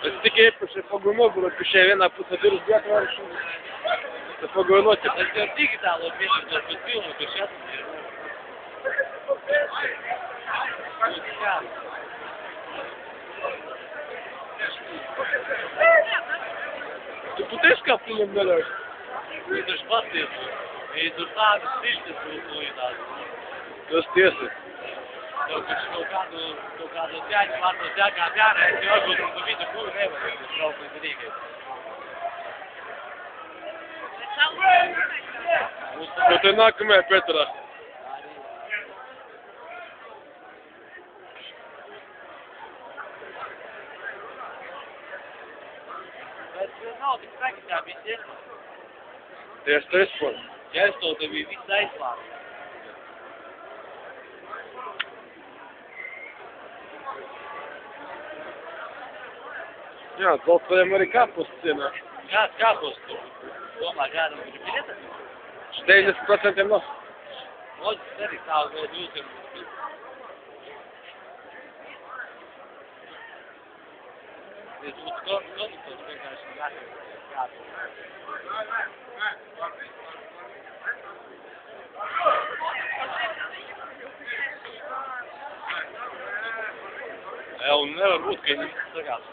Es tikai iepaši pagūnu, bet pišai vienā pusē durus bija atvērši. Tas pagūnoti. Tas jau digitālo pieņemtos pēc filmu, kurš atzīst. Tu puteši kā filmu neļauj? Viņi tur pasties. Viņi tur tādas sištas līdās. Tas tiesa. Kaut kādu ķēņu pārtos jākāt jārēs, jo varbūt tu visu kuru nevar, tas nav līdz rīgai. Ko te nākamajā Petrā? Bet nav tik traki tā bija ķēstos. Tieši trešpon. Ķēstos te bija viss aizslāps. Jā, dzeltvajam arī kāpust cienā. Kāds kāpus tur? Domā, kādam tur ir biļete? 90% no. Loģis arī tālu vēl jūsim. Es būtu konduktors vienkārši kāpus. Jā, un nevar būt, ka viņi sagās.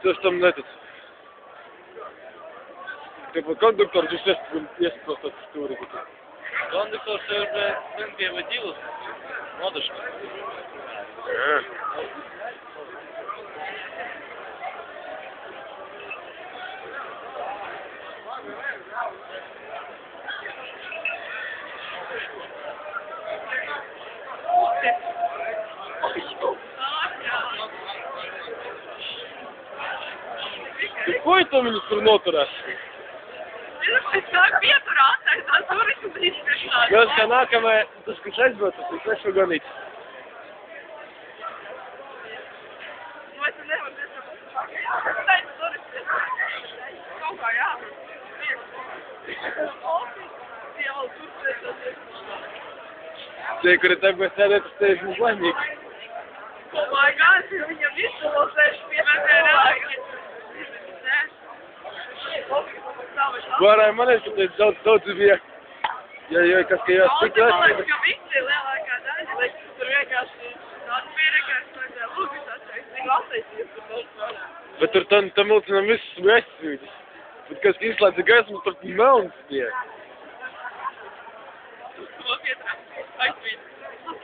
Tas tam netic. Tāpat konduktors jūs iesprostot stūri. Konduktors ir centie vai divas modaškas. Jā. Ko tu viņus tur noturēs? Es sāku pieturāt, tās turismu izspiešās. Jūs kā nākamajā, tas, kurš aizbrauc, tas ir trešo ganīts. Nu, es nevaru nesaprast. Teicu turismu izspiešās. Kaut kā jābūt. Jau tur priecāties. Tie, kuri tagad sēdēt, tas tevi būs laimīgi. Oh my God, viņam visu vēl 65 cilvēki. Varēja manēt, ka te daudz bija. Ja kas, ka jau tik stikli man liekas, ka visi lielākā daļa, liekas, tur vienkārši tāds pierekās, lai lūgas atšķies, viņu atteicīs tur daudz vairāk. Bet tur tam vilcinām visus bija aizsvīdis. Bet kas, ka izslēdza gaismu, tur melns bija. To pietrāk aizsvīt.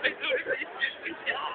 Lai turismu izspiešās.